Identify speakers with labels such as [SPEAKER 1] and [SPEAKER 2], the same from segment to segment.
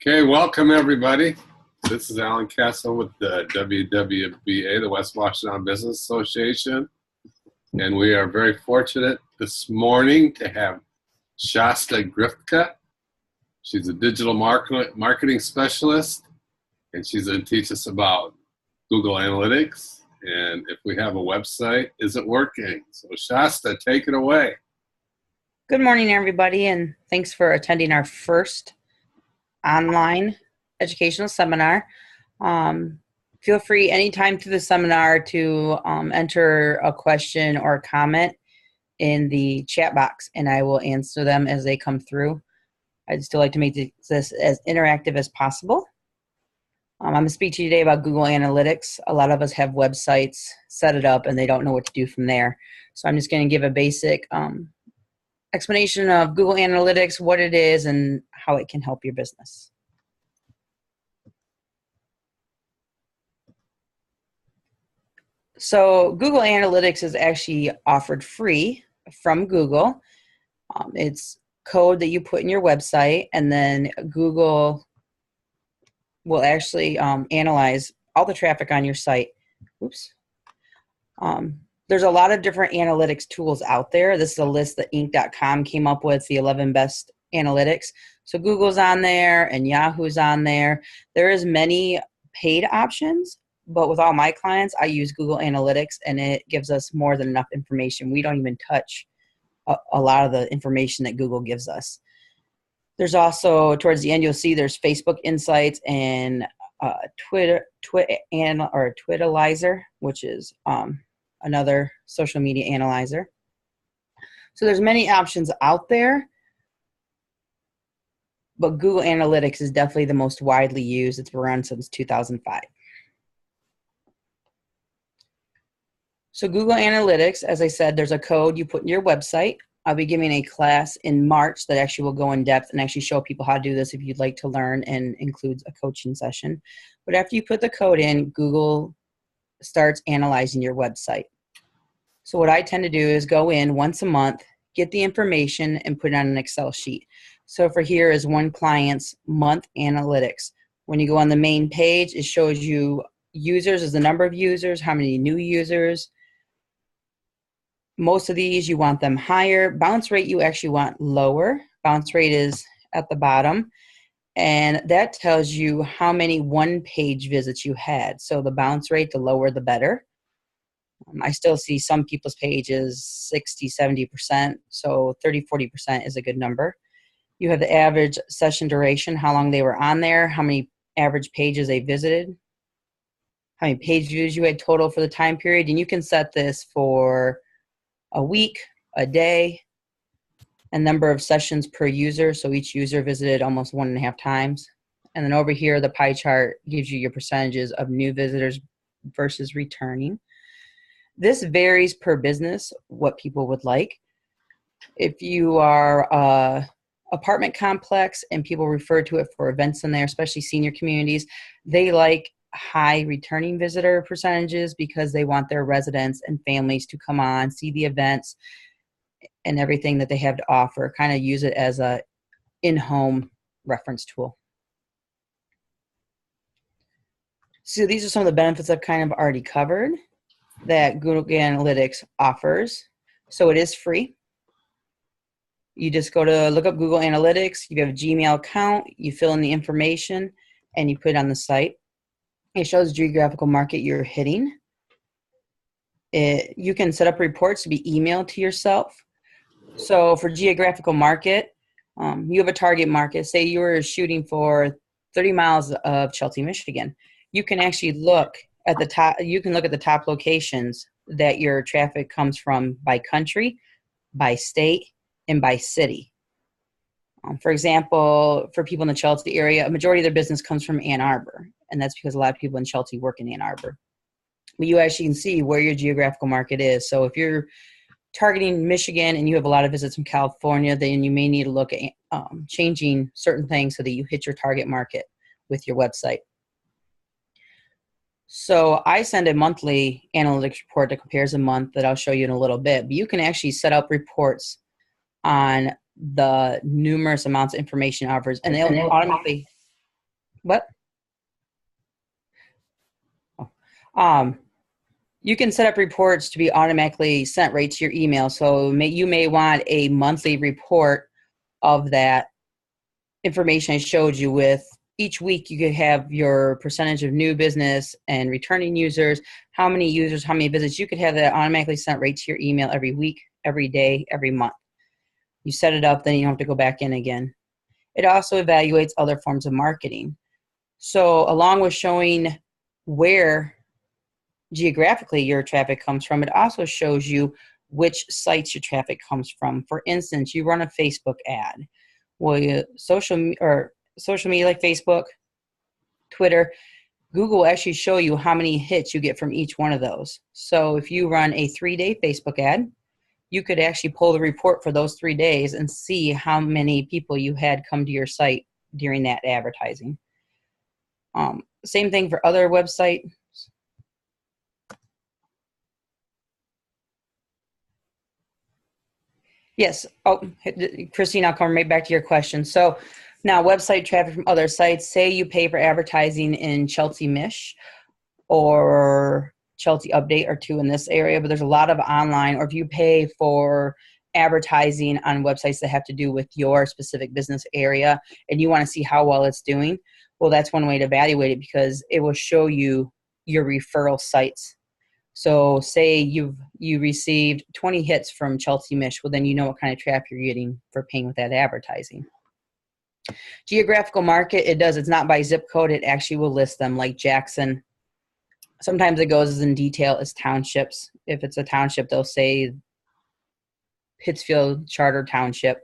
[SPEAKER 1] Okay, welcome everybody. This is Alan Castle with the WWBA, the West Washington Business Association. And we are very fortunate this morning to have Shasta Grifka. She's a digital marketing specialist, and she's going to teach us about Google Analytics. And if we have a website, is it working? So Shasta, take it away.
[SPEAKER 2] Good morning, everybody, and thanks for attending our first online educational seminar. Feel free anytime through the seminar to enter a question or a comment in the chat box, and I will answer them as they come through. I'd still like to make this as interactive as possible. I'm going to speak to you today about Google Analytics. A lot of us have websites, set it up, and they don't know what to do from there. So I'm just going to give a basic explanation of Google Analytics, what it is, and how it can help your business. So Google Analytics is actually offered free from Google. It's code that you put in your website, and then Google will actually analyze all the traffic on your site. Oops. There's a lot of different analytics tools out there. This is a list that Inc.com came up with, the 11 best analytics. So Google's on there and Yahoo's on there. There is many paid options, but with all my clients, I use Google Analytics, and it gives us more than enough information. We don't even touch a lot of the information that Google gives us. There's also, towards the end, you'll see there's Facebook Insights and Twitterlizer, which is another social media analyzer. So there's many options out there, but Google Analytics is definitely the most widely used. It's been around since 2005. So Google Analytics, as I said, there's a code you put in your website. I'll be giving a class in March that actually will go in depth and actually show people how to do this if you'd like to learn, and includes a coaching session. But after you put the code in, Google starts analyzing your website. So what I tend to do is go in once a month, get the information, and put it on an Excel sheet. So for here is one client's month analytics. When you go on the main page, it shows you users is the number of users, how many new users. Most of these, you want them higher. Bounce rate, you actually want lower. Bounce rate is at the bottom. And that tells you how many one-page visits you had. So the bounce rate, the lower, the better. I still see some people's pages 60, 70%. So 30, 40% is a good number. You have the average session duration, how long they were on there, how many average pages they visited, how many page views you had total for the time period. And you can set this for a week, a day, and number of sessions per user. So each user visited almost 1.5 times. And then over here, the pie chart gives you your percentages of new visitors versus returning. This varies per business, what people would like. If you are an apartment complex and people refer to it for events in there, especially senior communities, they like high returning visitor percentages because they want their residents and families to come on, see the events and everything that they have to offer, kind of use it as a in-home reference tool. So these are some of the benefits I've kind of already covered that Google Analytics offers. So it is free. You just go to look up Google Analytics, you have a Gmail account, you fill in the information, and you put it on the site. It shows geographical market you're hitting. You can set up reports to be emailed to yourself. So for geographical market, you have a target market. Say you were shooting for 30 miles of Chelsea, Michigan. You can actually look at the top. You can look at the top locations that your traffic comes from by country, by state, and by city. For example, for people in the Chelsea area, a majority of their business comes from Ann Arbor, and that's because a lot of people in Chelsea work in Ann Arbor. But you actually can see where your geographical market is. So if you're targeting Michigan and you have a lot of visits from California, then you may need to look at changing certain things so that you hit your target market with your website. So I send a monthly analytics report that compares a month that I'll show you in a little bit. But you can actually set up reports on the numerous amounts of information offers, and they'll automatically What? Oh. You can set up reports to be automatically sent right to your email. So you may want a monthly report of that information I showed you. With each week, you could have your percentage of new business and returning users, how many users, how many visits. You could have that automatically sent right to your email every week, every day, every month. You set it up, then you don't have to go back in again. It also evaluates other forms of marketing. So along with showing where geographically your traffic comes from, it also shows you which sites your traffic comes from. For instance, you run a Facebook ad. Well, social media like Facebook, Twitter, Google will actually show you how many hits you get from each one of those. So if you run a 3-day Facebook ad, you could actually pull the report for those 3 days and see how many people you had come to your site during that advertising. Same thing for other websites. Yes. Oh, Christine, I'll come right back to your question. So now website traffic from other sites, say you pay for advertising in Chelsea Mish or Chelsea Update or 2 in this area, but there's a lot of online, or if you pay for advertising on websites that have to do with your specific business area and you want to see how well it's doing, well, that's one way to evaluate it, because it will show you your referral sites. So say you received 20 hits from Chelsea Mish, well, then you know what kind of traffic you're getting for paying with that advertising. Geographical market, it's not by zip code. It actually will list them, like Jackson. Sometimes it goes in detail as townships. If it's a township, they'll say Pittsfield Charter Township.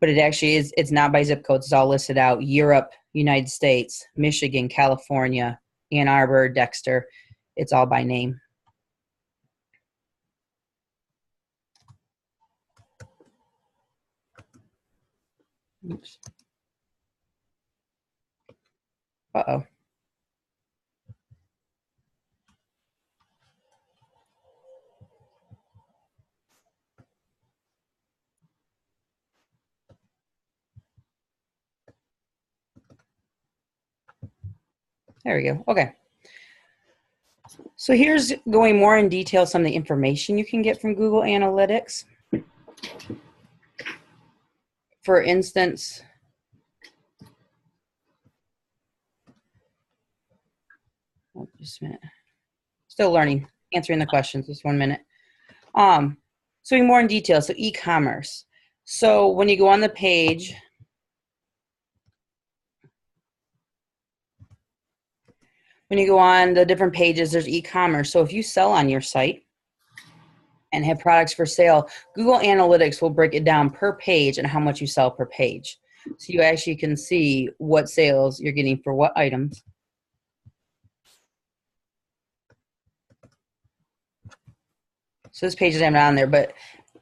[SPEAKER 2] But it actually is, it's not by zip codes. It's all listed out. Europe, United States, Michigan, California, Ann Arbor, Dexter. It's all by name. Oops. Uh-oh. There we go. Okay. So here's going more in detail some of the information you can get from Google Analytics. For instance, just a minute. Still learning, answering the questions. Just 1 minute. So more in detail. So e-commerce. So when you go on the page, when you go on the different pages, there's e-commerce. So if you sell on your site and have products for sale, Google Analytics will break it down per page and how much you sell per page. So you actually can see what sales you're getting for what items. So this page isn't on there, but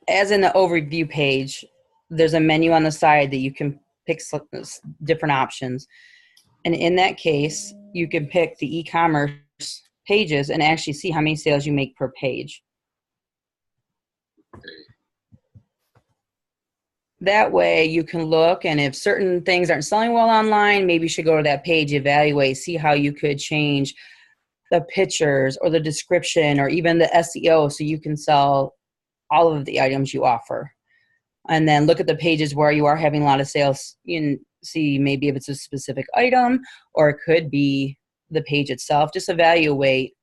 [SPEAKER 2] as in the overview page, there's a menu on the side that you can pick different options. And in that case, you can pick the e-commerce pages and actually see how many sales you make per page. That way you can look, and if certain things aren't selling well online, maybe you should go to that page, evaluate, see how you could change the pictures or the description or even the SEO so you can sell all of the items you offer. And then look at the pages where you are having a lot of sales. You can see maybe if it's a specific item, or it could be the page itself. Just evaluate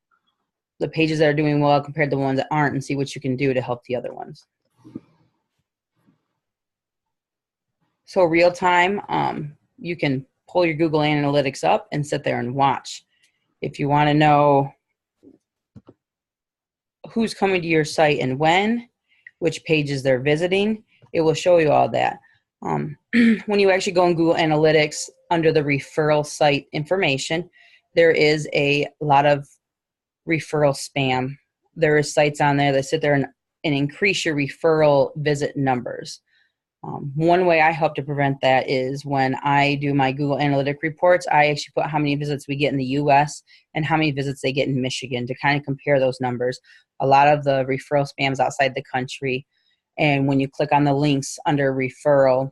[SPEAKER 2] the pages that are doing well compared to the ones that aren't and see what you can do to help the other ones. So real time, you can pull your Google Analytics up and sit there and watch. If you want to know who's coming to your site and when, which pages they're visiting, it will show you all that. When you actually go in Google Analytics under the referral site information, there is a lot of referral spam. There are sites on there that sit there and increase your referral visit numbers. One way I help to prevent that is when I do my Google Analytic reports, I actually put how many visits we get in the US and how many visits they get in Michigan to kind of compare those numbers. A lot of the referral spams outside the country. And when you click on the links under referral,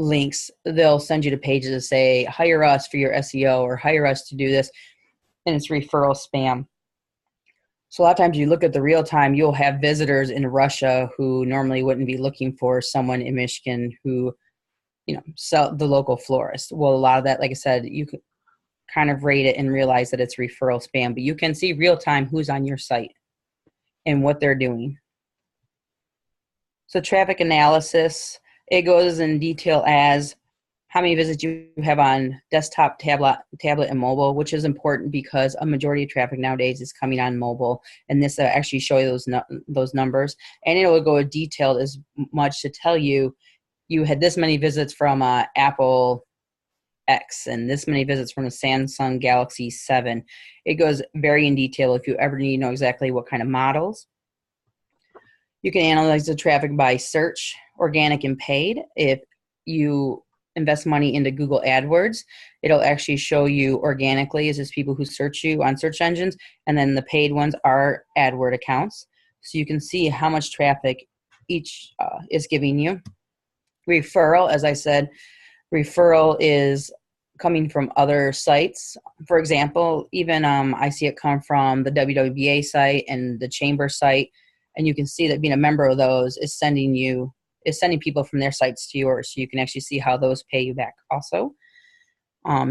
[SPEAKER 2] links, they'll send you to pages that say, hire us for your SEO or hire us to do this. And it's referral spam. So a lot of times you look at the real time, you'll have visitors in Russia who normally wouldn't be looking for someone in Michigan who, sell the local florist. Well, a lot of that, like I said, you can kind of rate it and realize that it's referral spam, but you can see real time who's on your site and what they're doing. So traffic analysis, it goes in detail as how many visits you have on desktop, tablet, and mobile, which is important because a majority of traffic nowadays is coming on mobile, and this will actually show you those numbers. And it will go detailed as much to tell you had this many visits from Apple X and this many visits from a Samsung Galaxy 7. It goes very in detail if you ever need to know exactly what kind of models. You can analyze the traffic by search, organic, and paid. If you invest money into Google AdWords, it'll actually show you organically is just people who search you on search engines, and then the paid ones are AdWord accounts. So you can see how much traffic each is giving you. Referral, as I said, referral is coming from other sites. For example, even I see it come from the WWBA site and the Chamber site, and you can see that being a member of those is sending people from their sites to yours, so you can actually see how those pay you back also.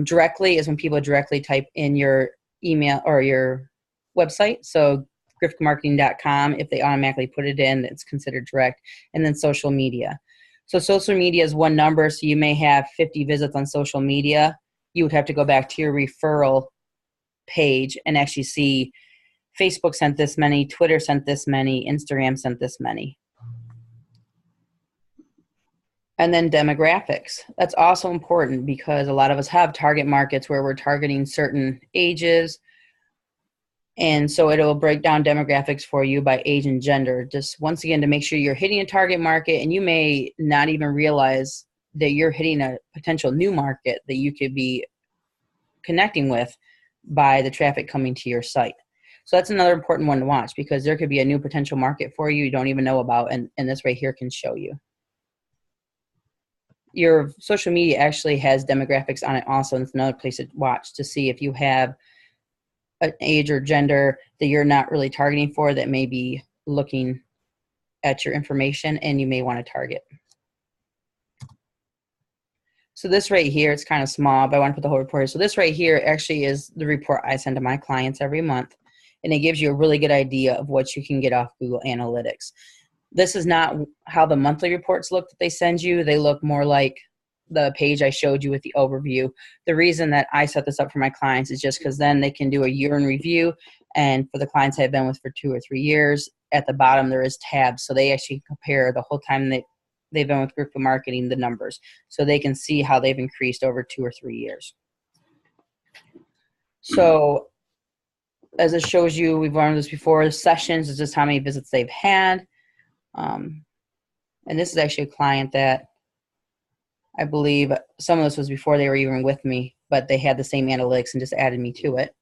[SPEAKER 2] Directly is when people directly type in your email or your website. So grifkamarketing.com, if they automatically put it in, it's considered direct. And then social media. So social media is one number, so you may have 50 visits on social media. You would have to go back to your referral page and actually see Facebook sent this many, Twitter sent this many, Instagram sent this many. And then demographics. That's also important because a lot of us have target markets where we're targeting certain ages. And so it'll break down demographics for you by age and gender. Just once again, to make sure you're hitting a target market, and you may not even realize that you're hitting a potential new market that you could be connecting with by the traffic coming to your site. So that's another important one to watch because there could be a new potential market for you don't even know about, and this right here can show you. Your social media actually has demographics on it also, and it's another place to watch to see if you have an age or gender that you're not really targeting for that may be looking at your information and you may want to target. So this right here, it's kind of small, but I want to put the whole report here. So this right here actually is the report I send to my clients every month, and it gives you a really good idea of what you can get off Google Analytics. This is not how the monthly reports look that they send you. They look more like the page I showed you with the overview. The reason that I set this up for my clients is just because then they can do a year in review. And for the clients I've been with for 2 or 3 years, at the bottom there is tabs. So they actually compare the whole time that they've been with Grifka Marketing, the numbers. So they can see how they've increased over 2 or 3 years. So as it shows you, we've learned this before, the sessions is just how many visits they've had. And this is actually a client that I believe some of this was before they were even with me, but they had the same analytics and just added me to it.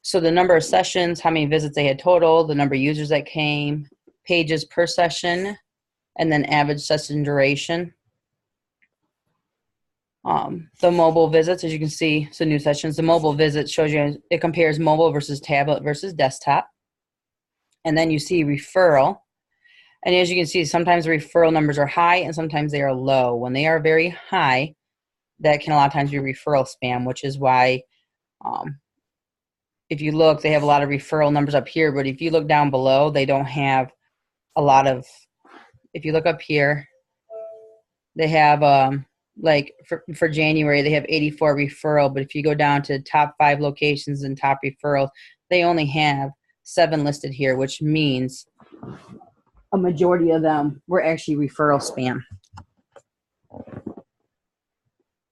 [SPEAKER 2] So the number of sessions, how many visits they had total, the number of users that came, pages per session, and then average session duration. The mobile visits, as you can see, so new sessions. The mobile visits shows you, it compares mobile versus tablet versus desktop. And then you see referral. And as you can see, sometimes the referral numbers are high and sometimes they are low. When they are very high, that can a lot of times be referral spam, which is why if you look, they have a lot of referral numbers up here, but if you look down below, they don't have a lot of, if you look up here, they have, like for January, they have 84 referral, but if you go down to top 5 locations and top referrals, they only have 7 listed here, which means a majority of them were actually referral spam.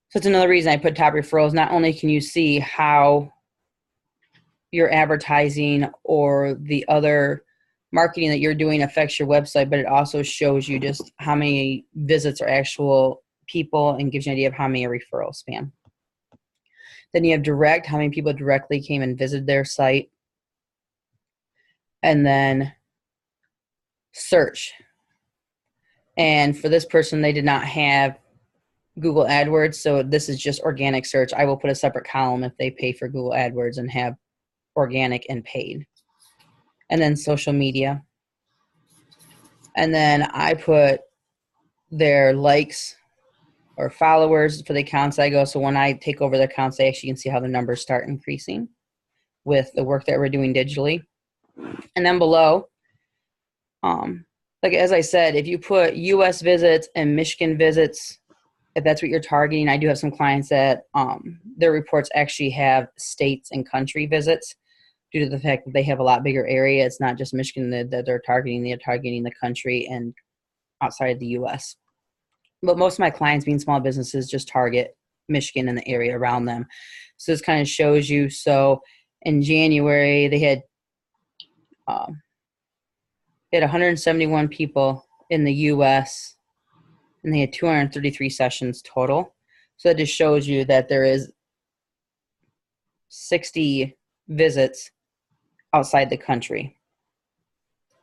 [SPEAKER 2] So it's another reason I put top referrals. Not only can you see how your advertising or the other marketing that you're doing affects your website, but it also shows you just how many visits are actual people and gives you an idea of how many are referral spam. Then you have direct, how many people directly came and visited their site. And then search. And for this person, they did not have Google AdWords. So this is just organic search. I will put a separate column if they pay for Google AdWords and have organic and paid. And then social media. And then I put their likes or followers for the accounts I go. So when I take over their accounts, they actually can see how the numbers start increasing with the work that we're doing digitally. And then below, like as I said, if you put US visits and Michigan visits, if that's what you're targeting, I do have some clients that their reports actually have states and country visits due to the fact that they have a lot bigger area. It's not just Michigan that they're targeting the country and outside the US. But most of my clients, being small businesses, just target Michigan and the area around them. So this kind of shows you. So in January, they had 171 people in the U.S. and they had 233 sessions total. So that just shows you that there is 60 visits outside the country.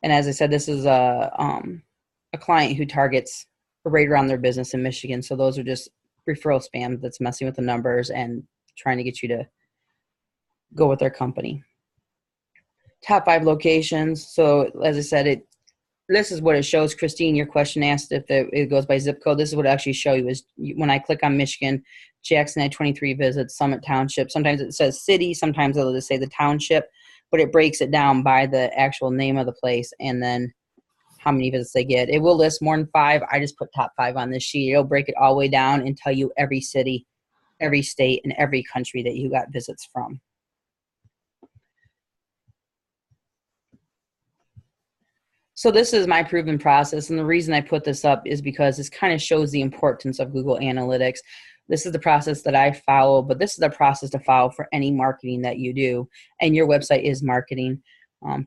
[SPEAKER 2] And as I said, this is a client who targets right around their business in Michigan. So those are just referral spam that's messing with the numbers and trying to get you to go with their company. Top 5 locations. So as I said, this is what it shows. Christine, your question asked if it goes by zip code. This is what it actually show you is when I click on Michigan, Jackson had 23 visits, Summit Township. Sometimes it says city, sometimes it'll just say the township, but it breaks it down by the actual name of the place and then how many visits they get. It will list more than 5. I just put top 5 on this sheet. It'll break it all the way down and tell you every city, every state, and every country that you got visits from. So this is my proven process, and the reason I put this up is because this kind of shows the importance of Google Analytics. This is the process that I follow, but this is the process to follow for any marketing that you do, and your website is marketing.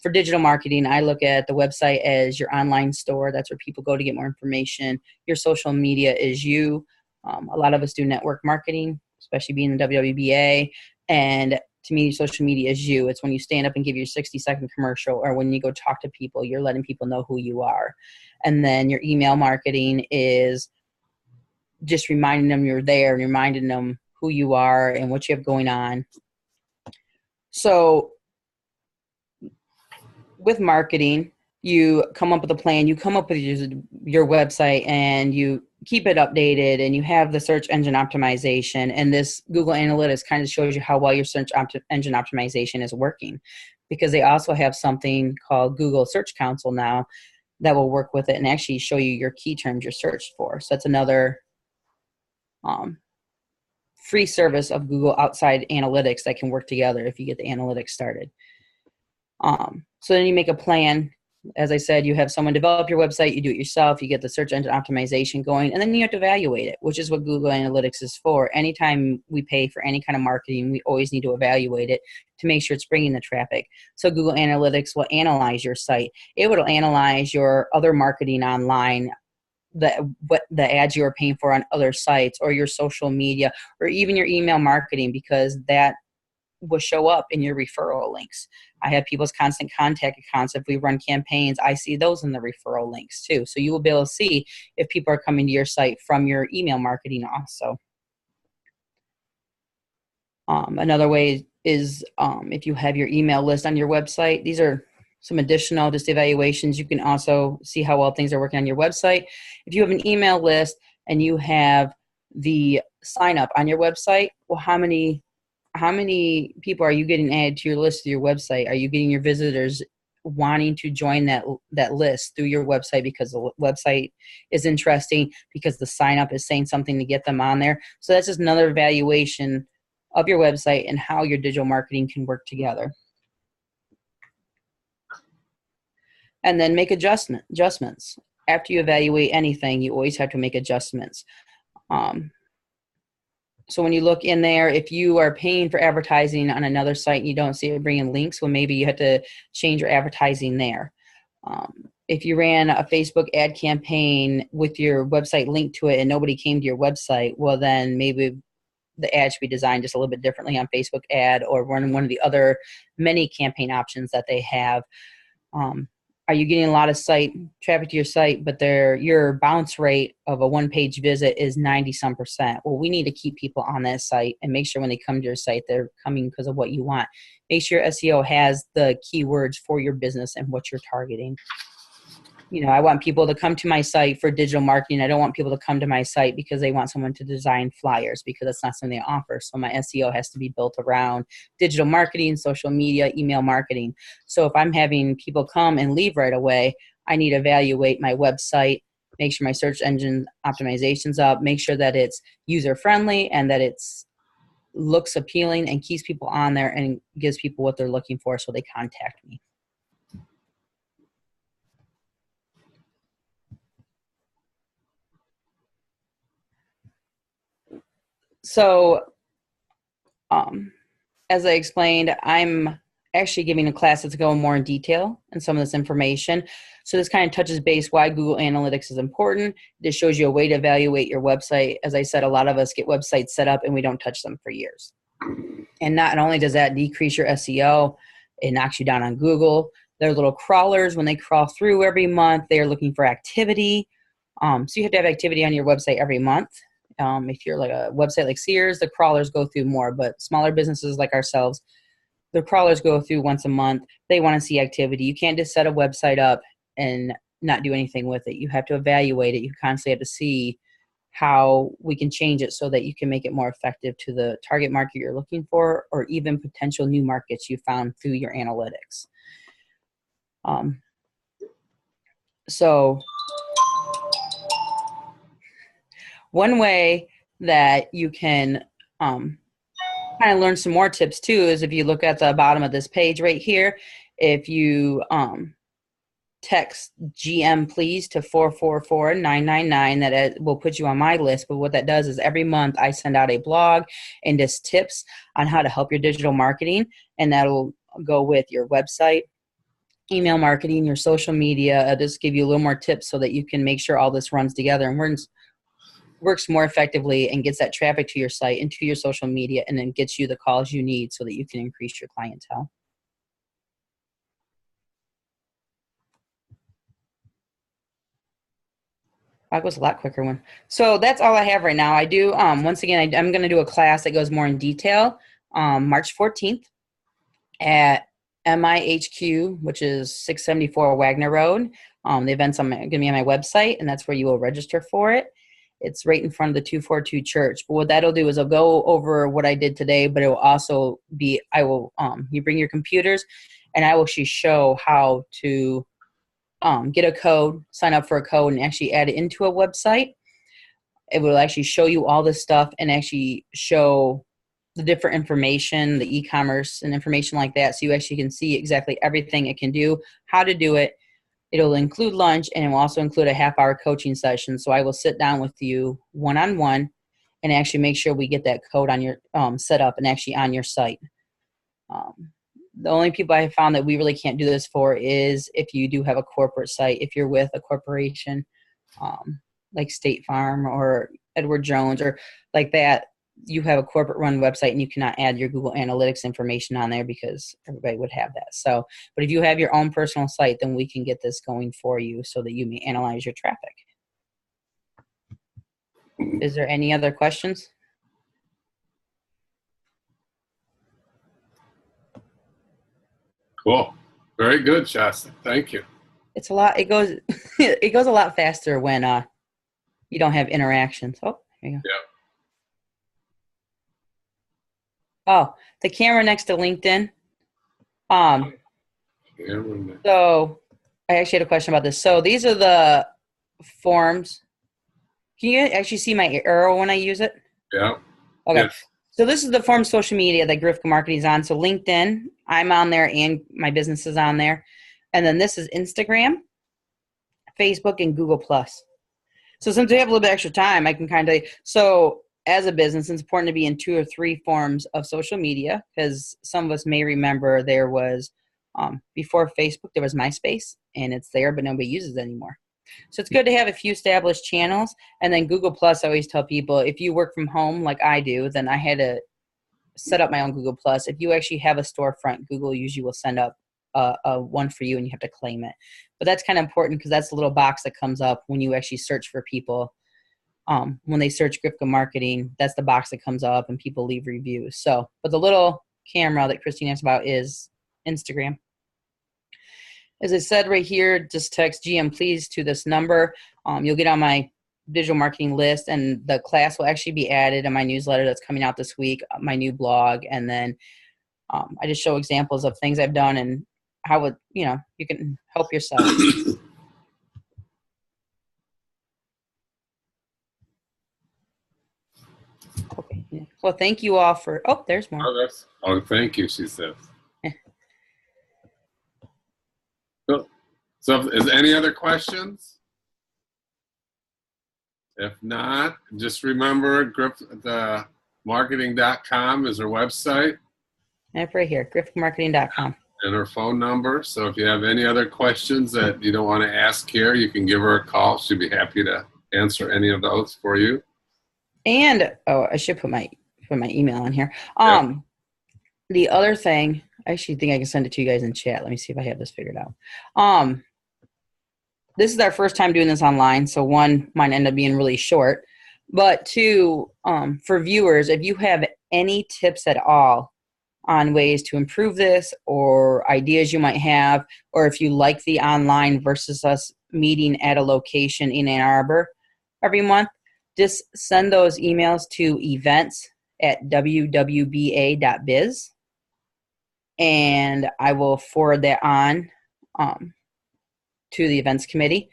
[SPEAKER 2] For digital marketing, I look at the website as your online store. That's where people go to get more information. Your social media is you. A lot of us do network marketing, especially being in WWBA, and to me, social media is you. It's when you stand up and give your 60-second commercial, or when you go talk to people, you're letting people know who you are. And then your email marketing is just reminding them you're there and reminding them who you are and what you have going on. So with marketing, you come up with a plan, you come up with your website, and you keep it updated, and you have the search engine optimization. And this Google Analytics kind of shows you how well your search engine optimization is working, because they also have something called Google Search Console now that will work with it and actually show you your key terms you're searched for. So that's another free service of Google outside analytics that can work together if you get the analytics started. So then you make a plan. As I said, you have someone develop your website, you do it yourself, you get the search engine optimization going, and then you have to evaluate it, which is what Google Analytics is for. Anytime we pay for any kind of marketing, we always need to evaluate it to make sure it's bringing the traffic. So Google Analytics will analyze your site. It will analyze your other marketing online, what the ads you're paying for on other sites, or your social media, or even your email marketing, because that will show up in your referral links. I have people's constant contact accounts. If we run campaigns, I see those in the referral links too. So you will be able to see if people are coming to your site from your email marketing also. Another way is if you have your email list on your website. These are some additional just evaluations. You can also see how well things are working on your website. If you have an email list and you have the sign up on your website, well, how many people are you getting added to your list through your website? Are you getting your visitors wanting to join that list through your website because the website is interesting, because the sign up is saying something to get them on there? So that's just another evaluation of your website and how your digital marketing can work together. And then make adjustments. After you evaluate anything, you always have to make adjustments. So when you look in there, if you are paying for advertising on another site and you don't see it bringing links, well, maybe you have to change your advertising there. If you ran a Facebook ad campaign with your website linked to it and nobody came to your website, well, then maybe the ad should be designed just a little bit differently on Facebook ad, or run one of the other many campaign options that they have. are you getting a lot of site traffic to your site, but your bounce rate of a one-page visit is 90-some%? Well, we need to keep people on that site and make sure when they come to your site, they're coming because of what you want. Make sure SEO has the keywords for your business and what you're targeting. I want people to come to my site for digital marketing. I don't want people to come to my site because they want someone to design flyers, because that's not something they offer. So my SEO has to be built around digital marketing, social media, email marketing. So if I'm having people come and leave right away, I need to evaluate my website, make sure my search engine optimization's up, make sure that it's user-friendly and that it's looks appealing and keeps people on there and gives people what they're looking for so they contact me. So, as I explained, I'm actually giving a class that's going more in detail and some of this information. So this kind of touches base why Google Analytics is important. This shows you a way to evaluate your website. As I said, a lot of us get websites set up and we don't touch them for years. And not only does that decrease your SEO, it knocks you down on Google. There are little crawlers. When they crawl through every month, they are looking for activity. So you have to have activity on your website every month. If you're like a website like Sears, the crawlers go through more, but smaller businesses like ourselves, the crawlers go through once a month. They want to see activity. You can't just set a website up and not do anything with it. You have to evaluate it. You constantly have to see how we can change it so that you can make it more effective to the target market you're looking for, or even potential new markets you found through your analytics. So one way that you can kind of learn some more tips too is if you look at the bottom of this page right here, if you text GM please to 444-999, that will put you on my list. But what that does is every month I send out a blog and just tips on how to help your digital marketing, and that'll go with your website, email marketing, your social media. I'll just give you a little more tips so that you can make sure all this runs together and works more effectively and gets that traffic to your site and to your social media, and then gets you the calls you need so that you can increase your clientele. That was a lot quicker one. So that's all I have right now. I do, once again, I'm going to do a class that goes more in detail March 14th at MIHQ, which is 674 Wagner Road. The event's going to be on my website, and that's where you will register for it. It's right in front of the 242 church. But what that'll do is I'll go over what I did today, but it will also be, you bring your computers, and I will actually show how to get a code, sign up for a code, and actually add it into a website. It will actually show you all this stuff and actually show the different information, the e-commerce and information like that. So you actually can see exactly everything it can do, how to do it. It'll include lunch, and it will also include a half-hour coaching session. So I will sit down with you one-on-one and actually make sure we get that code on your set up and actually on your site. The only people I have found that we really can't do this for is if you do have a corporate site. If you're with a corporation like State Farm or Edward Jones or like that, you have a corporate run website and you cannot add your Google Analytics information on there because everybody would have that. So, but if you have your own personal site, then we can get this going for you so that you may analyze your traffic. Is there any other questions?
[SPEAKER 1] Cool. Very good, Shasta. Thank you.
[SPEAKER 2] It's a lot. It goes it goes a lot faster when you don't have interactions. Oh, here you go.
[SPEAKER 1] Yeah.
[SPEAKER 2] Oh, the camera next to LinkedIn. So I actually had a question about this. So these are the forms. Can you actually see my arrow when I use it?
[SPEAKER 1] Yeah.
[SPEAKER 2] Okay.
[SPEAKER 1] Yes.
[SPEAKER 2] So this is the form of social media that Grifka Marketing is on. So LinkedIn, I'm on there and my business is on there. And then this is Instagram, Facebook, and Google+. So since we have a little bit extra time, I can kind of, so as a business, it's important to be in 2 or 3 forms of social media, because some of us may remember there was, before Facebook, there was MySpace, and it's there, but nobody uses it anymore. So it's good to have a few established channels. And then Google+, I always tell people, if you work from home like I do, then I had to set up my own Google+. If you actually have a storefront, Google usually will send up a one for you and you have to claim it. But that's kind of important because that's the little box that comes up when you actually search for people. When they search Grifka Marketing, that's the box that comes up and people leave reviews. So, but the little camera that Christine asked about is Instagram. As I said right here, just text GM please to this number. You'll get on my digital marketing list, and the class will actually be added in my newsletter that's coming out this week, my new blog, and then I just show examples of things I've done and how you can help yourself. Okay. Yeah. Well, thank you all for. Oh, there's more.
[SPEAKER 1] Oh, thank you. She says. So, is any other questions? If not, just remember the marketing.com is her website.
[SPEAKER 2] And right here, grifkamarketing.com.
[SPEAKER 1] And her phone number. So if you have any other questions that you don't want to ask here, you can give her a call. She'd be happy to answer any of those for you. And
[SPEAKER 2] I should put my email on here. The other thing, I actually think I can send it to you guys in chat. Let me see if I have this figured out. This is our first time doing this online, so one might end up being really short. But two, for viewers, if you have any tips at all on ways to improve this or ideas you might have, or if you like the online versus us meeting at a location in Ann Arbor every month, just send those emails to events@wwba.biz, and I will forward that on to the events committee.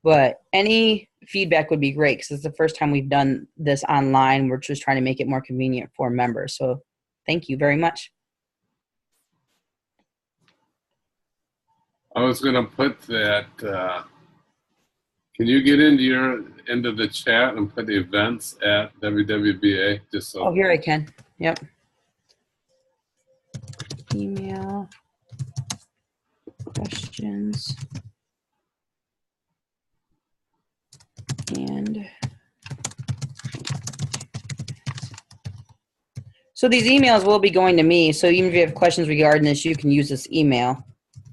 [SPEAKER 2] But any feedback would be great because it's the first time we've done this online. We're just trying to make it more convenient for members. So thank you very much.
[SPEAKER 1] I was going to put that. Can you get into the chat and put the events at WWBA just so?
[SPEAKER 2] Oh, here I can. Yep. Email questions and so these emails will be going to me. So even if you have questions regarding this, you can use this email.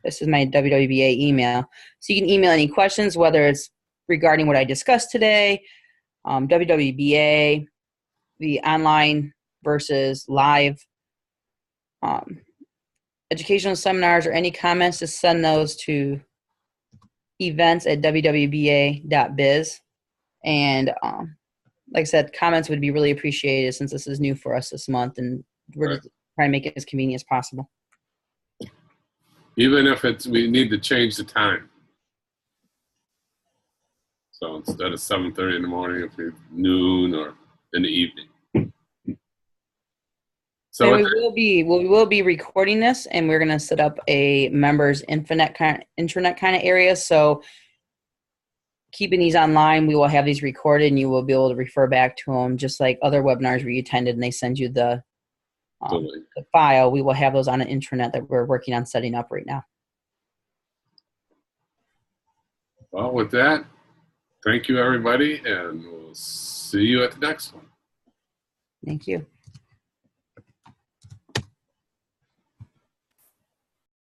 [SPEAKER 2] This is my WWBA email. So you can email any questions, whether it's regarding what I discussed today, WWBA, the online versus live educational seminars, or any comments, just send those to events@wwba.biz. And like I said, comments would be really appreciated since this is new for us this month, and we're just trying to make it as convenient as possible.
[SPEAKER 1] Even if we need to change the time. So instead of 7:30 in the morning, if it's noon or in the evening. So
[SPEAKER 2] we will be recording this, and we're going to set up a members intranet kind of area. So keeping these online, we will have these recorded, and you will be able to refer back to them, just like other webinars where you attended and they send you the file. We will have those on an intranet that we're working on setting up right now.
[SPEAKER 1] Well, with that, thank you, everybody, and we'll see you at the next one.
[SPEAKER 2] Thank you.